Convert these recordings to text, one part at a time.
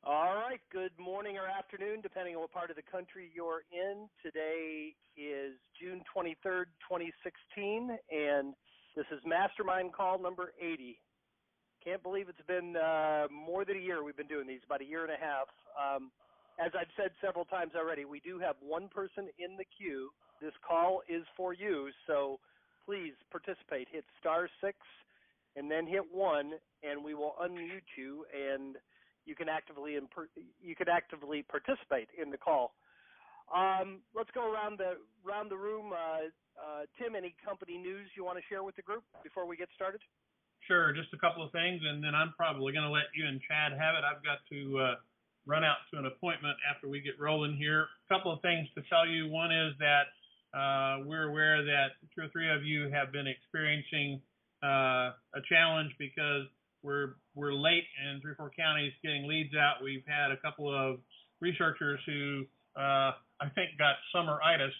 All right. Good morning or afternoon, depending on what part of the country you're in. Today is June 23rd, 2016, and this is Mastermind call number 80. Can't believe it's been more than a year we've been doing these, about a year and a half. As I've said several times already, we do have one person in the queue. This call is for you, so please participate. Hit *6 and then hit 1, and we will unmute you, and you can actively participate in the call. Let's go around the room. Tim, any company news you want to share with the group before we get started? Sure, just a couple of things, and then I'm probably going to let you and Chad have it. I've got to run out to an appointment after we get rolling here. A couple of things to tell you. One is that we're aware that 2 or 3 of you have been experiencing a challenge because we're late in 3 or 4 counties getting leads out. We've had a couple of researchers who I think got summeritis,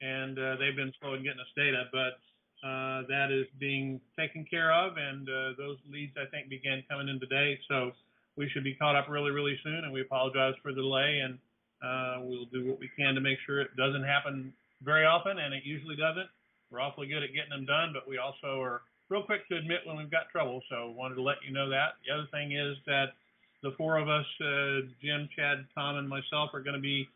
and they've been slow in getting us data, but that is being taken care of, and those leads, I think, began coming in today. So we should be caught up really, really soon, and we apologize for the delay, and we'll do what we can to make sure it doesn't happen very often, and it usually doesn't. We're awfully good at getting them done, but we also are real quick to admit when we've got trouble, so wanted to let you know that. The other thing is that the 4 of us, Jim, Chad, Tom, and myself, are going to be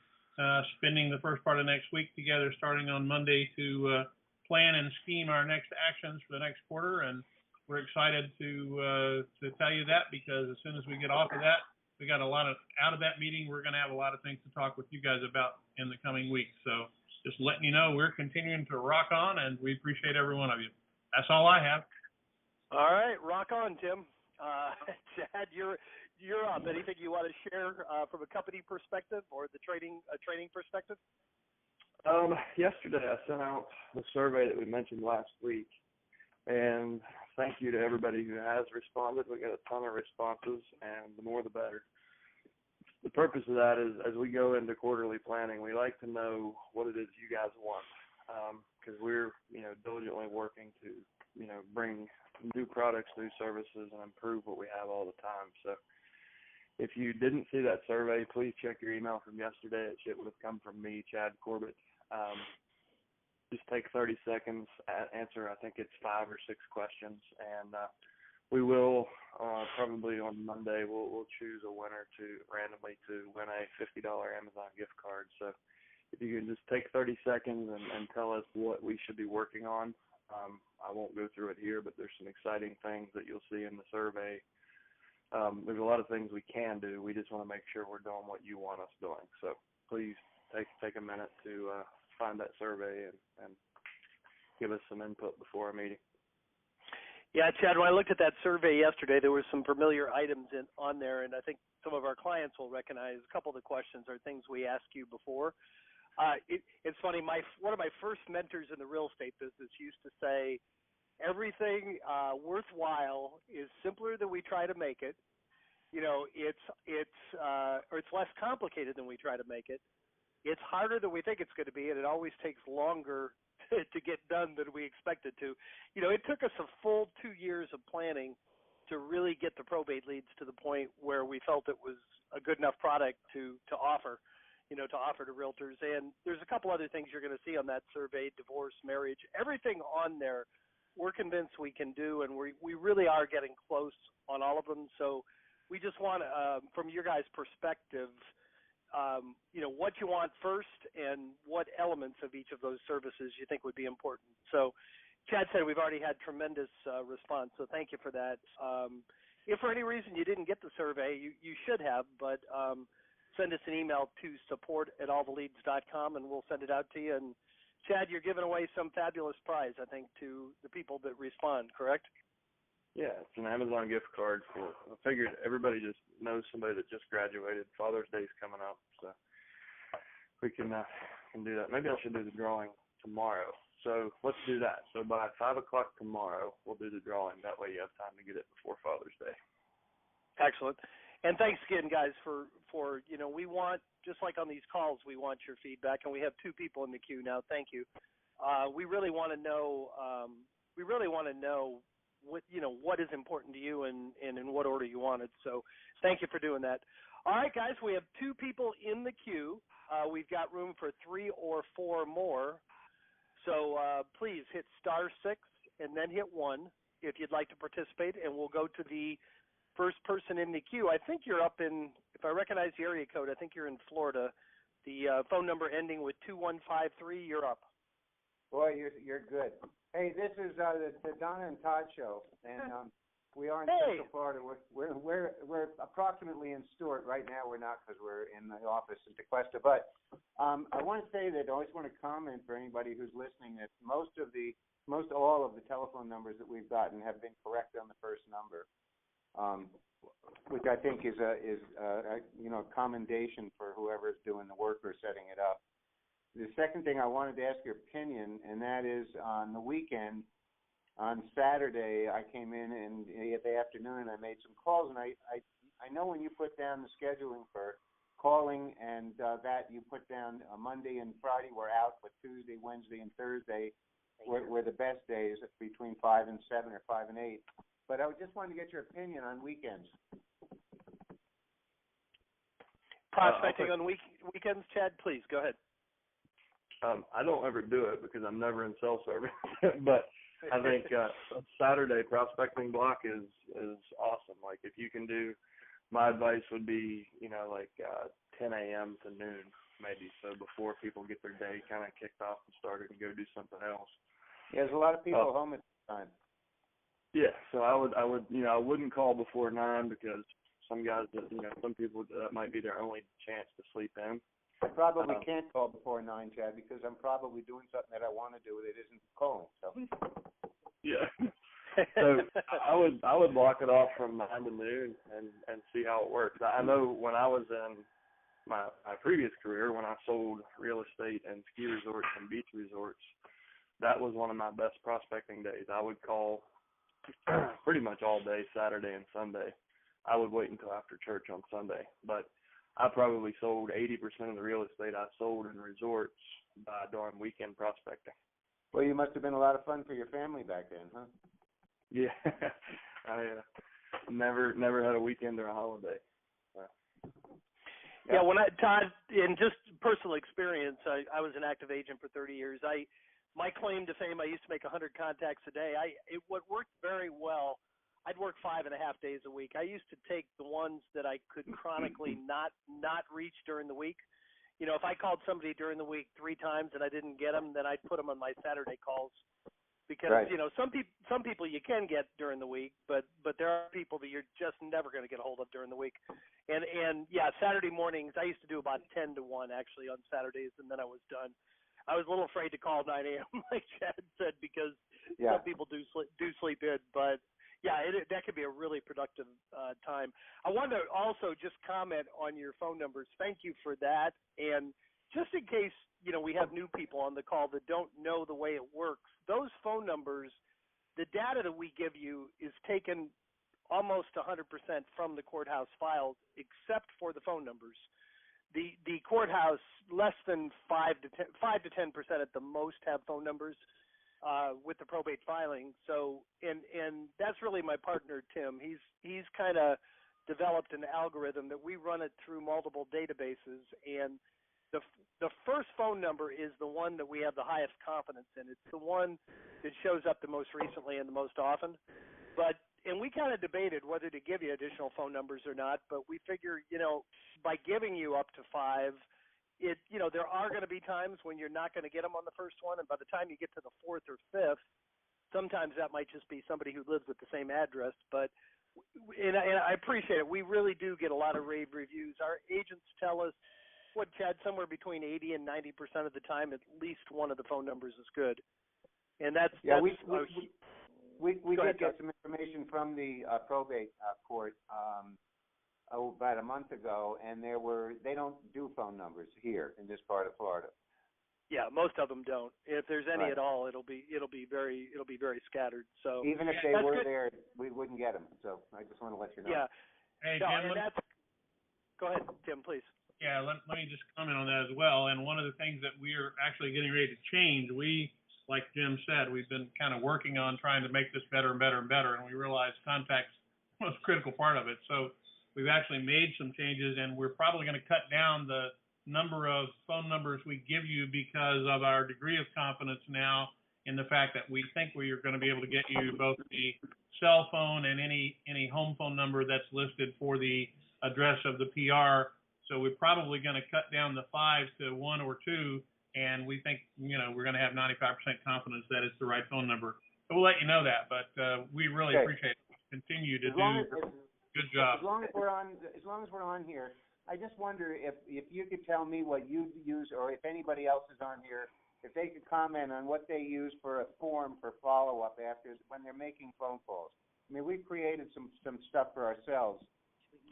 spending the first part of next week together starting on Monday to plan and scheme our next actions for the next quarter, and we're excited to tell you that, because as soon as we get off of that, we got a lot of out of that meeting. We're going to have a lot of things to talk with you guys about in the coming weeks. So just letting you know we're continuing to rock on, and we appreciate every one of you. That's all I have. All right, rock on, Tim. Chad, you're up. Anything you want to share from a company perspective or the training perspective? Yesterday I sent out the survey that we mentioned last week, and thank you to everybody who has responded. We got a ton of responses, and the more the better. The purpose of that is, as we go into quarterly planning, we like to know what it is you guys want, because we're, diligently working to, bring new products, new services, and improve what we have all the time. So if you didn't see that survey, please check your email from yesterday. It would have come from me, Chad Corbett. Just take 30 seconds, answer, I think it's 5 or 6 questions, and we will probably on Monday we'll choose a winner randomly to win a $50 Amazon gift card. So if you can just take 30 seconds and tell us what we should be working on. I won't go through it here, but there's some exciting things that you'll see in the survey. There's a lot of things we can do. We just want to make sure we're doing what you want us doing. So please take a minute to find that survey and give us some input before our meeting. Yeah, Chad, when I looked at that survey yesterday, there were some familiar items on there, and I think some of our clients will recognize a couple of the questions are things we asked you before. It's funny, one of my first mentors in the real estate business used to say, everything worthwhile is simpler than we try to make it. It's less complicated than we try to make it. It's harder than we think it's going to be, and it always takes longer to get done than we expect it to. It took us a full 2 years of planning to really get the probate leads to the point where we felt it was a good enough product to offer, to realtors. And there's a couple other things you're going to see on that survey: divorce, marriage, everything on there. We're convinced we can do, and we really are getting close on all of them. So we just want, from your guys' perspective, what you want first and what elements of each of those services you think would be important. So Chad said we've already had tremendous response, so thank you for that. If for any reason you didn't get the survey, you should have, but send us an email to support@alltheleads.com, and we'll send it out to you. And Chad, you're giving away some fabulous prize, I think, to the people that respond, correct? Yeah, it's an Amazon gift card I figured everybody just knows somebody that just graduated. Father's Day's coming up, so we can do that. Maybe I should do the drawing tomorrow. So let's do that. So by 5 o'clock tomorrow, we'll do the drawing. That way you have time to get it before Father's Day. Excellent. And thanks again, guys, for we want, just like on these calls, we want your feedback, and we have 2 people in the queue now. Thank you. We really want to know what is important to you and in what order you want it. So thank you for doing that. All right, guys, we have 2 people in the queue. We've got room for 3 or 4 more. So please hit *6 and then hit 1 if you'd like to participate, and we'll go to the first person in the queue. I think you're up in, if I recognize the area code, I think you're in Florida. The phone number ending with 2153, you're up. Boy, you're good. Hey, this is the Donna and Todd show, and we are in Central Florida. We're approximately in Stuart right now. We're not because we're in the office in Tequesta. But I want to say that I always want to comment for anybody who's listening that most all of the telephone numbers that we've gotten have been correct on the first number, which I think is a commendation for whoever is doing the work or setting it up. The second thing I wanted to ask your opinion, and that is on the weekend, on Saturday, I came in and in the afternoon I made some calls, and I know when you put down the scheduling for calling and that you put down Monday and Friday were out, but Tuesday, Wednesday, and Thursday were the best days between 5 and 7 or 5 and 8. But I just wanted to get your opinion on weekends. Prospecting on weekends, Chad, please, go ahead. I don't ever do it because I'm never in cell service, but I think Saturday prospecting block is awesome. Like if you can do, my advice would be 10 a.m. to noon maybe, so before people get their day kind of kicked off and started and go do something else. Yeah, there's a lot of people home at the time. Yeah, so I wouldn't call before 9 because some guys some people that might be their only chance to sleep in. I probably can't call before 9, Chad, because I'm probably doing something that I want to do that isn't calling. So. Yeah. So I would block it off from 9 to noon and see how it works. I know when I was in my previous career, when I sold real estate and ski resorts and beach resorts, that was one of my best prospecting days. I would call pretty much all day, Saturday and Sunday. I would wait until after church on Sunday, but I probably sold 80% of the real estate I sold in resorts by doing weekend prospecting. Well, you must have been a lot of fun for your family back then, huh? Yeah, I never had a weekend or a holiday. Yeah, Todd, in just personal experience, I was an active agent for 30 years. My claim to fame, I used to make 100 contacts a day. What worked very well, I'd work 5.5 days a week. I used to take the ones that I could chronically not reach during the week. If I called somebody during the week 3 times and I didn't get them, then I'd put them on my Saturday calls. Because right. Some people you can get during the week, but there are people that you're just never going to get a hold of during the week. And yeah, Saturday mornings I used to do about 10 to 1 actually on Saturdays, and then I was done. I was a little afraid to call 9 a.m. like Chad said because some people do sleep in, but. Yeah, that could be a really productive time. I wanted to also just comment on your phone numbers. Thank you for that. And just in case, we have new people on the call that don't know the way it works, those phone numbers, the data that we give you is taken almost 100% from the courthouse files, except for the phone numbers. The courthouse, less than 5 to 10% at the most have phone numbers. With the probate filing. So, and that's really my partner, Tim. He's kind of developed an algorithm that we run it through multiple databases, and the first phone number is the one that we have the highest confidence in. It's the one that shows up the most recently and the most often. And we kind of debated whether to give you additional phone numbers or not, but we figure, by giving you up to 5, there are going to be times when you're not going to get them on the first one, and by the time you get to the 4th or 5th, sometimes that might just be somebody who lives at the same address. But and I appreciate it. We really do get a lot of rave reviews. Our agents tell us, Chad, somewhere between 80 and 90% of the time, at least one of the phone numbers is good, and that's we did get some information from the probate court. About a month ago, and they don't do phone numbers here in this part of Florida. Yeah, most of them don't. If there's any at all, it'll be very scattered. So even if they were good. There, we wouldn't get them. So I just want to let you know. Yeah. Hey, no, Tim, go ahead, Tim, please. Yeah, let me just comment on that as well. And one of the things that we're actually getting ready to change, we like Jim said, we've been kind of working on trying to make this better and better and better, and we realized contact's the most critical part of it. So we've actually made some changes, and we're probably going to cut down the number of phone numbers we give you because of our degree of confidence now in the fact that we think we are going to be able to get you both the cell phone and any home phone number that's listed for the address of the PR. So we're probably going to cut down the 5 to 1 or 2, and we think, we're going to have 95% confidence that it's the right phone number. So we'll let you know that, but we really appreciate it. Continue to do a good job. As long as we're on here, I just wonder if you could tell me what you use, or if anybody else is on here, if they could comment on what they use for a form for follow-up after when they're making phone calls. I mean, we've created some stuff for ourselves,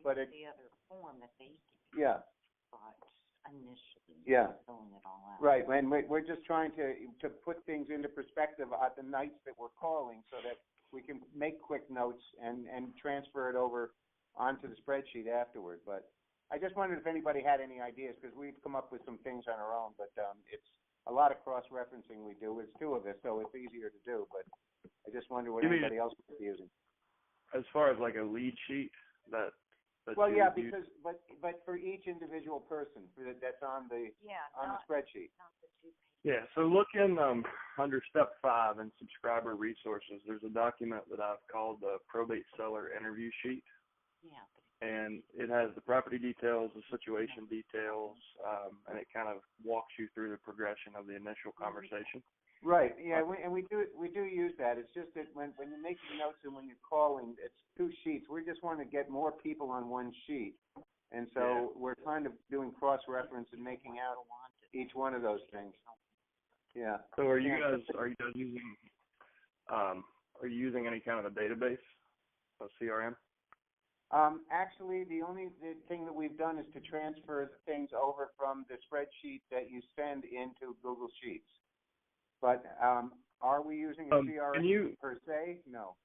but it's the other form that they thought initially filling it all out. Right, and we're just trying to put things into perspective at the nights that we're calling, so that we can make quick notes and transfer it over onto the spreadsheet afterward. But I just wondered if anybody had any ideas, because we've come up with some things on our own, but it's a lot of cross-referencing we do. There's 2 of us, so it's easier to do, but I just wonder what anybody else would be using. As far as like a lead sheet that well, yeah, because but for each individual person that's on the spreadsheet. Yeah, so look in under step 5 in subscriber resources. There's a document that I've called the Probate Seller Interview Sheet. Yeah. And it has the property details, the situation details, and it kind of walks you through the progression of the initial conversation. Right. Yeah, we do use that. It's just that when you're making notes and when you're calling, it's 2 sheets. We just want to get more people on one sheet, and so we're kind of doing cross-reference and making out each one of those things. Yeah. So are you guys using any kind of a database, a CRM? Actually, the thing that we've done is to transfer things over from the spreadsheet that you send into Google Sheets. But are we using a CRM per se? No.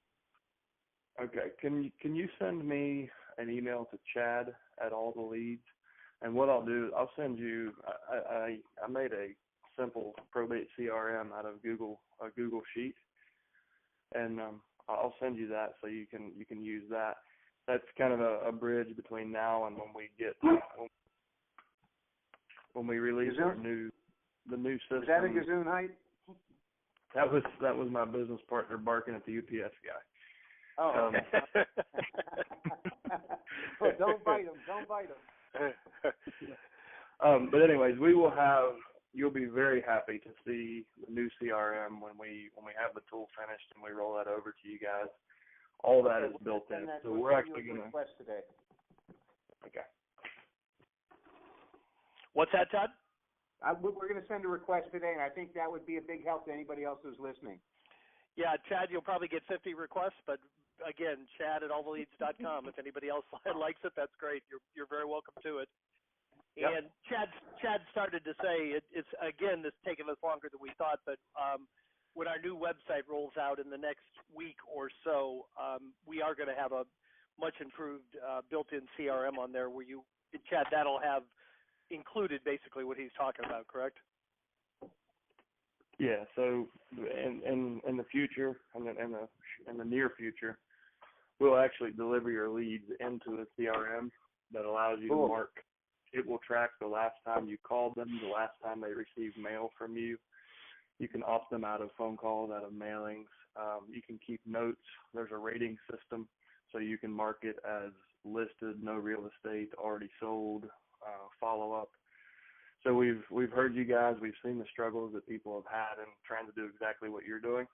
Okay. Can you send me an email to Chad at All the Leads? And what I'll do, I'll send you. I made a simple probate CRM out of a Google Sheet, and I'll send you that so you can use that. That's kind of a bridge between now and when we release the new system. Is that a Gazoonite? That was my business partner barking at the UPS guy. Oh. Well, don't bite him. Don't bite him. But anyways, you'll be very happy to see the new CRM when we have the tool finished and we roll that over to you guys. All that is built in. So we're actually going to request today. Okay. What's that, Todd? We're going to send a request today, and I think that would be a big help to anybody else who's listening. Yeah, Chad, you'll probably get 50 requests, but again, Chad at alltheleads.com. If anybody else likes it, that's great. You're very welcome to it. Yep. And Chad started to say it's again, this is taking us longer than we thought, but when our new website rolls out in the next week or so, we are going to have a much improved built-in CRM on there where Chad, that'll have included basically what he's talking about, correct? Yeah. So in the future, in the near future, we'll actually deliver your leads into a CRM that allows you to mark. It will track the last time you called them, the last time they received mail from you. You can opt them out of phone calls, out of mailings. You can keep notes. There's a rating system, so you can mark it as listed, no real estate, already sold, follow up. So we've heard you guys. We've seen the struggles that people have had in trying to do exactly what you're doing,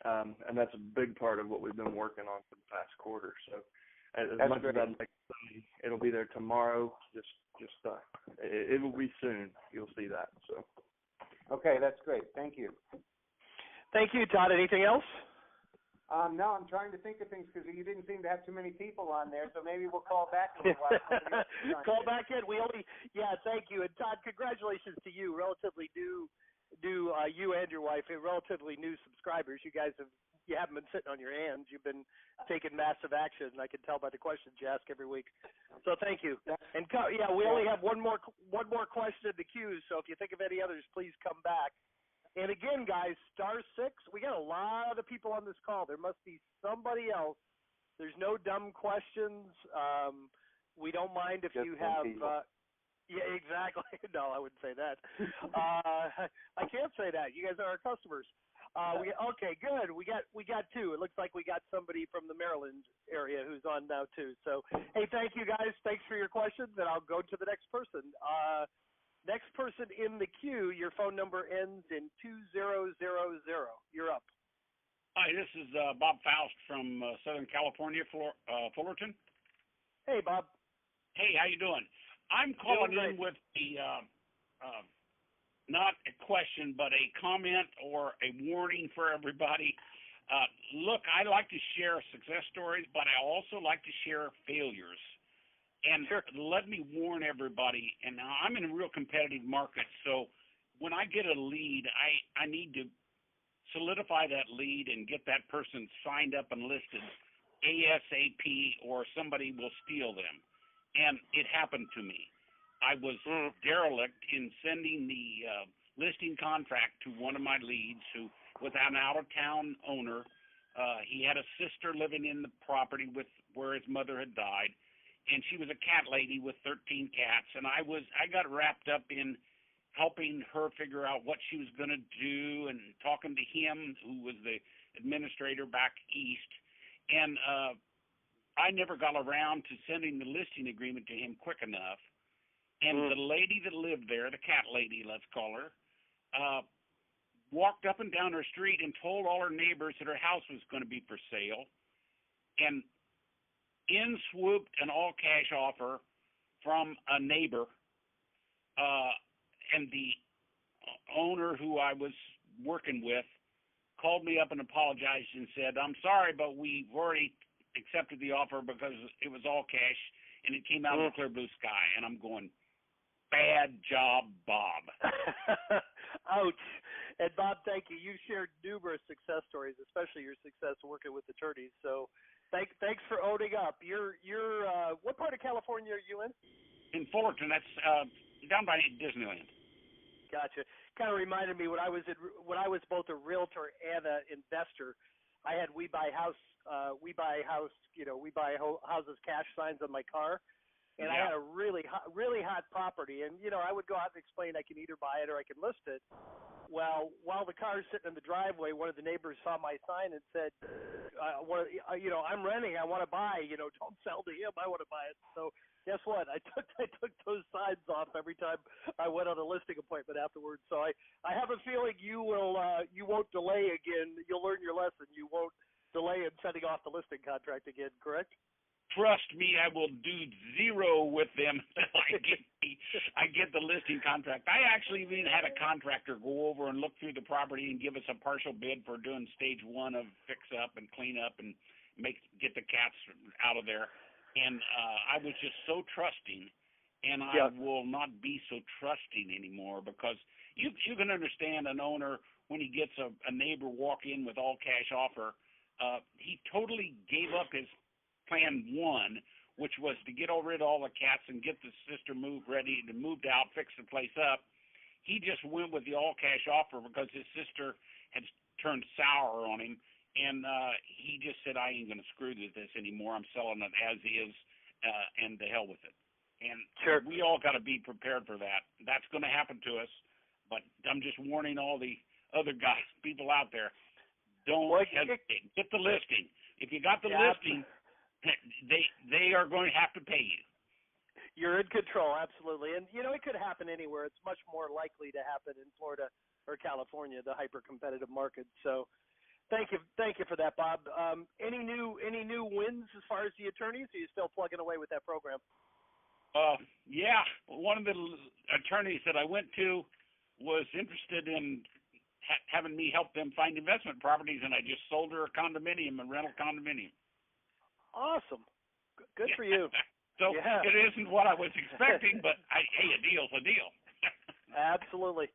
and that's a big part of what we've been working on for the past quarter. So as much as I'd like to say it'll be there tomorrow, it will be soon. You'll see that. So. Okay, that's great. Thank you. Thank you, Todd. Anything else? No, I'm trying to think of things because you didn't seem to have too many people on there, so maybe we'll call back in a while. Call back in. Thank you. And Todd, congratulations to you, relatively new, you and your wife, relatively new subscribers. You haven't been sitting on your hands. You've been taking massive action, and I can tell by the questions you ask every week. So thank you. And we only have one more question in the queue, so if you think of any others, please come back. And again, guys, *6. We got a lot of people on this call. There must be somebody else. There's no dumb questions. We don't mind if you have. Yeah, exactly. No, I wouldn't say that. I can't say that. You guys are our customers. Okay, good. We got two. It looks like we got somebody from the Maryland area who's on now too. So, hey, thank you guys. Thanks for your questions, and I'll go to the next person. Next person in the queue, your phone number ends in 2000. You're up. Hi, this is Bob Faust from Southern California, Fullerton. Hey, Bob. Hey, how you doing? I'm calling in with the not a question, but a comment or a warning for everybody. Look, I like to share success stories, but I also like to share failures. And let me warn everybody, and now I'm in a real competitive market, so when I get a lead, I need to solidify that lead and get that person signed up and listed ASAP, or somebody will steal them. And it happened to me. I was derelict in sending the listing contract to one of my leads who was an out-of-town owner. He had a sister living in the property where his mother had died, and she was a cat lady with 13 cats. And I got wrapped up in helping her figure out what she was going to do and talking to him, who was the administrator back east. And I never got around to sending the listing agreement to him quick enough. And the lady that lived there, the cat lady, let's call her, walked up and down her street and told all her neighbors that her house was going to be for sale. And in swooped an all-cash offer from a neighbor, and the owner who I was working with called me up and apologized and said, "I'm sorry, but we've already accepted the offer because it was all cash, and it came out of the clear blue sky." And I'm going, bad job, Bob. Ouch. And Bob, thank you. You shared numerous success stories, especially your success working with attorneys. So thanks for owning up. You're what part of California are you in? In Fullerton. That's down by Disneyland. Gotcha. Kind of reminded me when I was both a realtor and an investor. I had we buy houses cash signs on my car. And I had a really hot property, and I would go out and explain I can either buy it or I can list it. Well, while the car's sitting in the driveway, one of the neighbors saw my sign and said, "I'm renting. I want to buy. Don't sell to him. I want to buy it." So guess what? I took those signs off every time I went on a listing appointment afterwards. So I have a feeling you won't delay again. You'll learn your lesson. You won't delay in sending off the listing contract again. Correct? Trust me, I will do zero with them until I get the listing contract. I actually even had a contractor go over and look through the property and give us a partial bid for doing stage 1 of fix up and clean up and get the cats out of there. And I was just so trusting, and I will not be so trusting anymore, because you can understand an owner when he gets a neighbor walk in with all cash offer. He totally gave up his plan 1, which was to get rid of all the cats and get the sister moved out, fix the place up. He just went with the all-cash offer because his sister had turned sour on him, and he just said, "I ain't going to screw with this anymore. I'm selling it as is, and to hell with it." And we all got to be prepared for that. That's going to happen to us, but I'm just warning all the other people out there, don't hesitate. Get the listing. If you got the listing, they are going to have to pay you. You're in control, absolutely. And, it could happen anywhere. It's much more likely to happen in Florida or California, the hyper-competitive market. So thank you for that, Bob. Any new wins as far as the attorneys? Are you still plugging away with that program? Yeah. One of the attorneys that I went to was interested in having me help them find investment properties, and I just sold her a rental condominium. Awesome. Good for you. So it isn't what I was expecting, but hey, a deal's a deal. Absolutely.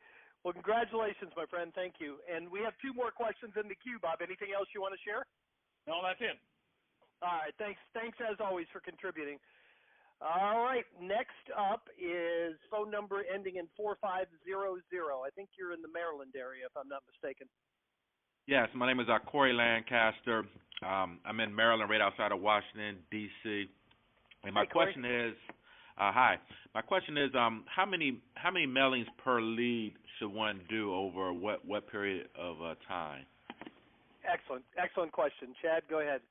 Well, congratulations, my friend. Thank you. And we have 2 more questions in the queue, Bob. Anything else you want to share? No, that's it. All right. Thanks as always for contributing. All right. Next up is phone number ending in 4500. I think you're in the Maryland area, if I'm not mistaken. Yes, my name is Corey Lancaster. I'm in Maryland, right outside of Washington, D.C. And my question is, hi. My question is, how many mailings per lead should one do over what period of time? Excellent question, Chad. Go ahead.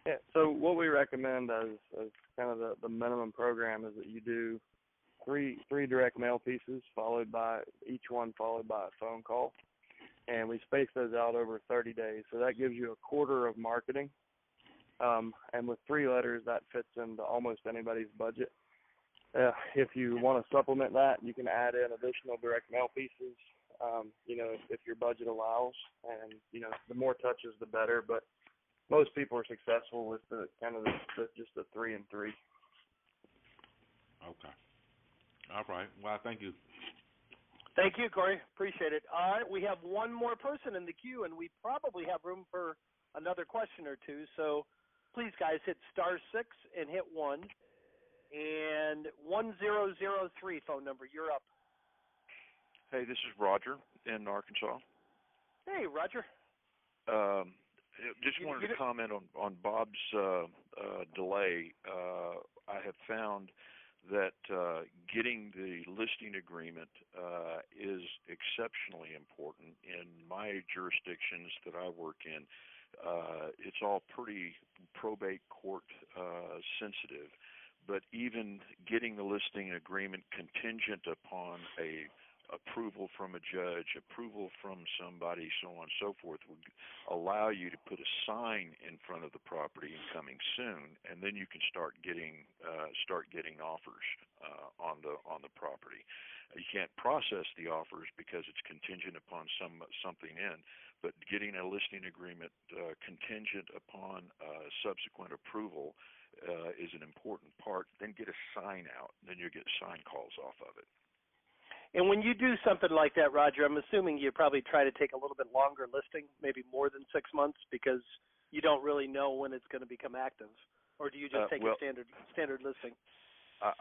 Yeah. So what we recommend as kind of the minimum program is that you do three direct mail pieces followed by a phone call. And we space those out over 30 days. So that gives you a quarter of marketing. And with 3 letters, that fits into almost anybody's budget. If you want to supplement that, you can add in additional direct mail pieces, if your budget allows. And, the more touches, the better. But most people are successful with just the 3 and 3. Okay. All right. Well, thank you. Thank you, Corey. Appreciate it. All right, we have one more person in the queue, and we probably have room for another question or two. So please, guys, hit *6 and hit 1. And 1003 phone number. You're up. Hey, this is Roger in Arkansas. Hey, Roger. Just wanted to comment on Bob's delay. I have found that getting the listing agreement is exceptionally important. In my jurisdictions that I work in, it's all pretty probate court sensitive. But even getting the listing agreement contingent upon a approval from a judge, approval from somebody, so on and so forth, would allow you to put a sign in front of the property and coming soon, and then you can start getting offers on the property. You can't process the offers because it's contingent upon something in, but getting a listing agreement contingent upon subsequent approval is an important part. Then get a sign out, then you'll get sign calls off of it. And when you do something like that, Roger, I'm assuming you probably try to take a little bit longer listing, maybe more than 6 months, because you don't really know when it's going to become active. Or do you just take a standard listing? I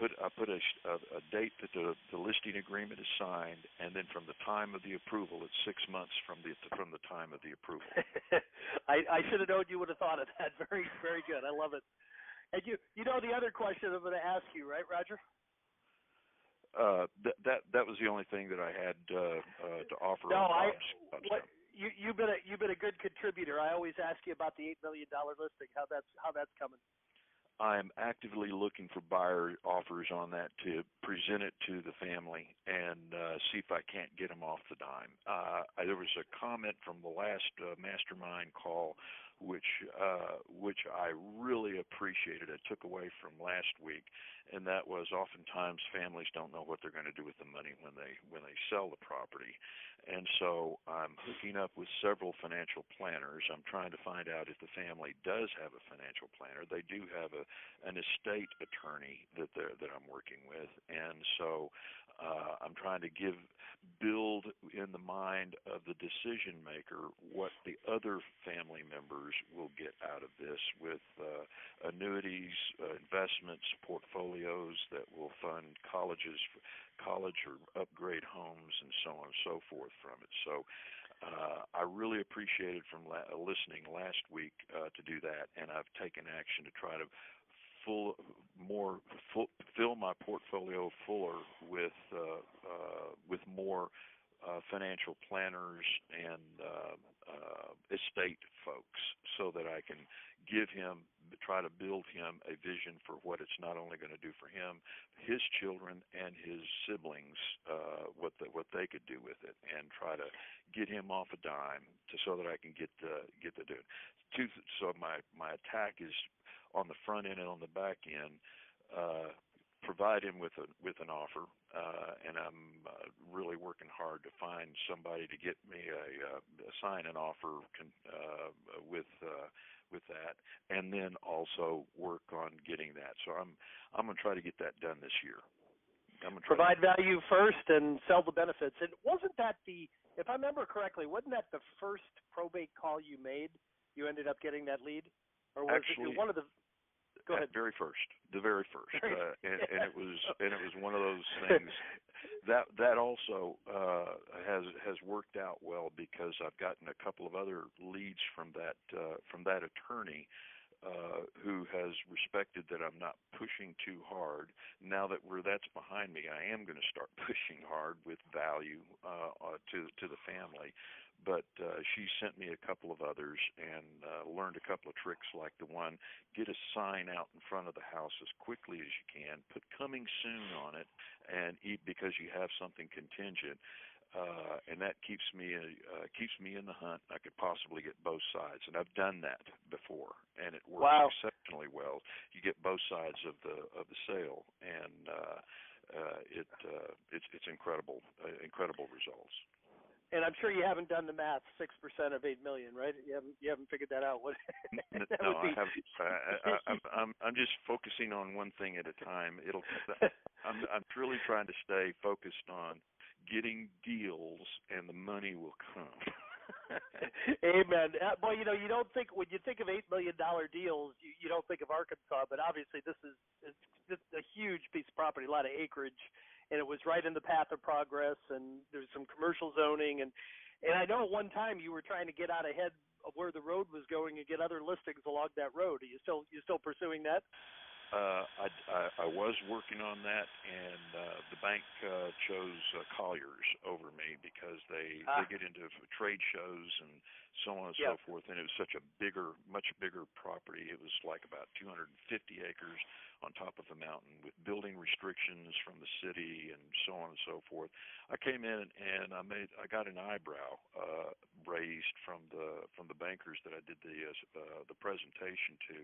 put a date that the listing agreement is signed, and then from the time of the approval, it's 6 months from the time of the approval. I should have known you would have thought of that. Very, very good. I love it. And you know the other question I'm going to ask you, right, Roger? That was the only thing that I had to offer. No, you've been a good contributor. I always ask you about the $8 million listing, how that's coming. I'm actively looking for buyer offers on that to present it to the family and see if I can't get them off the dime. There was a comment from the last Mastermind call which I really appreciated. I took away from last week, and that was oftentimes families don't know what they're going to do with the money when they sell the property. And so I'm hooking up with several financial planners. I'm trying to find out if the family does have a financial planner. They do have an estate attorney that I'm working with, and so I'm trying to build in the mind of the decision maker what the other family members will get out of this with annuities, investments, portfolios that will fund college or upgrade homes, and so on and so forth from it. So I really appreciated from listening last week to do that, and I've taken action to try to fill my portfolio fuller with more financial planners and estate folks, so that I can try to build him a vision for what it's not only going to do for him, his children, and his siblings, what they could do with it, and try to get him off a dime so that I can get the dude. So my attack is on the front end and on the back end. Provide him with an offer, and I'm really working hard to find somebody to get me sign an offer with that, and then also work on getting that. So I'm going to try to get that done this year. Provide value first and sell the benefits. And wasn't that if I remember correctly, wasn't that the first probate call you made? You ended up getting that lead, or was it one of the? Go ahead. The very first, and it was one of those things that also has worked out well, because I've gotten a couple of other leads from that attorney who has respected that I'm not pushing too hard. Now that that's behind me, I am going to start pushing hard with value to the family. But she sent me a couple of others, and learned a couple of tricks, like the one: get a sign out in front of the house as quickly as you can, put "coming soon" on it, and because you have something contingent. And that keeps me in the hunt. I could possibly get both sides, and I've done that before, and it works exceptionally well. You get both sides of the sale, and it's incredible results. And I'm sure you haven't done the math. 6% of $8 million, right? You haven't figured that out. What? No, I haven't. I'm just focusing on one thing at a time. I'm truly trying to stay focused on getting deals, and the money will come. Amen. Boy, you don't think, when you think of $8 million deals, you don't think of Arkansas, but obviously this is a huge piece of property, a lot of acreage, and it was right in the path of progress, and there's some commercial zoning, and I know at one time you were trying to get out ahead of where the road was going and get other listings along that road. Are you still pursuing that? I was working on that, and the bank chose Colliers over me, because they get into trade shows and so on and so forth, and it was such a much bigger property. It was like about 250 acres on top of a mountain, with building restrictions from the city and so on and so forth. I came in and I got an eyebrow raised from the bankers that I did the presentation to,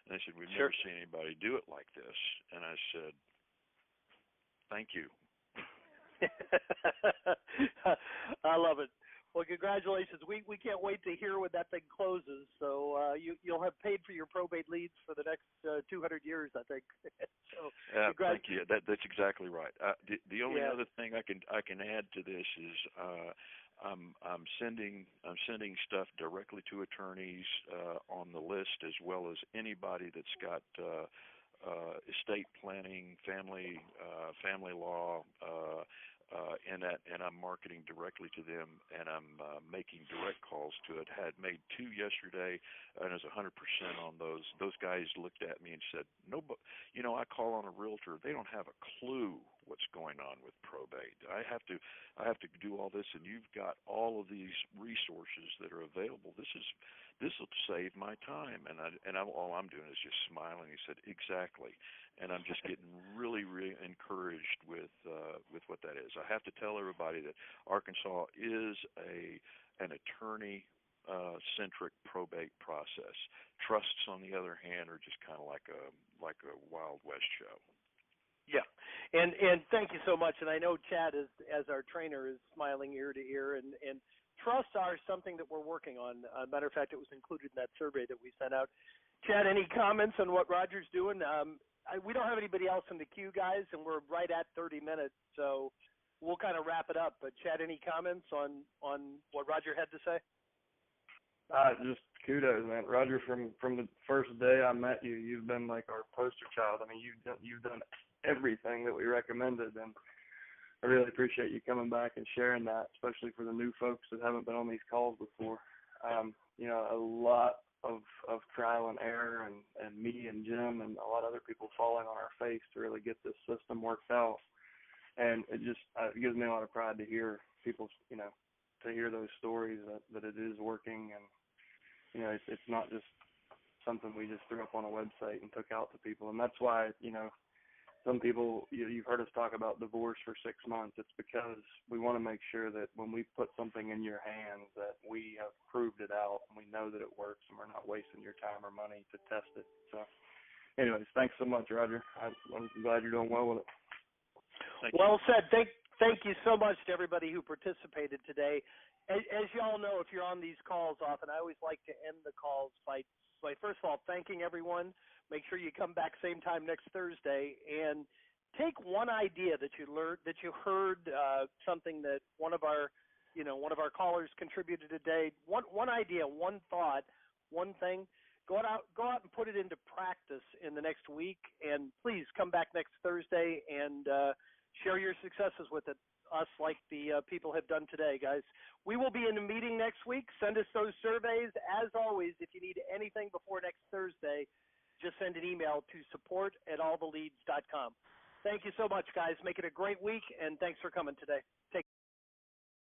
and they said, "We've never seen anybody do it like this." And I said, "Thank you." I love it. Well, congratulations. We can't wait to hear when that thing closes. So you'll have paid for your probate leads for the next 200 years, I think. So, thank you. That's exactly right. The only other thing I can add to this is I'm sending stuff directly to attorneys on the list, as well as anybody that's got estate planning, family law, and I'm marketing directly to them, and I'm making direct calls to it. Had made 2 yesterday, and it was 100% on those. Those guys looked at me and said, "No, but I call on a realtor. They don't have a clue what's going on with probate. I have to do all this, and you've got all of these resources that are available. This will save my time." And all I'm doing is just smiling. He said, "Exactly." And I'm just getting really, really encouraged with what that is. I have to tell everybody that Arkansas is an attorney centric probate process. Trusts, on the other hand, are just kind of like a Wild West show. Yeah, and thank you so much. And I know Chad, as our trainer, is smiling ear to ear. And trusts are something that we're working on. Matter of fact, it was included in that survey that we sent out. Chad, any comments on what Roger's doing? We don't have anybody else in the queue, guys, and we're right at 30 minutes, so we'll kind of wrap it up. But Chad, any comments on what Roger had to say? Just kudos, man. Roger, from the first day I met you, you've been like our poster child. I mean, you've done everything that we recommended, and I really appreciate you coming back and sharing that, especially for the new folks that haven't been on these calls before. A lot of trial and error, and me and Jim and a lot of other people falling on our face to really get this system worked out. And it just gives me a lot of pride to hear people, to hear those stories that it is working. And, it's not just something we just threw up on a website and took out to people. And that's why, some people, you've heard us talk about divorce for 6 months. It's because we want to make sure that when we put something in your hands, that we have proved it out and we know that it works, and we're not wasting your time or money to test it. So anyways, thanks so much, Roger. I'm glad you're doing well with it. Well said. Thank you so much to everybody who participated today. As you all know, if you're on these calls often, I always like to end the calls by first of all thanking everyone. Make sure you come back same time next Thursday and take one idea that you learned, that you heard, something that one of our callers contributed today. One idea, one thought, one thing. Go out and put it into practice in the next week, and please come back next Thursday and share your successes with us like the people have done today, guys. We will be in a meeting next week. Send us those surveys. As always, if you need anything before next Thursday, just send an email to support@alltheleads.com. Thank you so much, guys. Make it a great week, and thanks for coming today. Take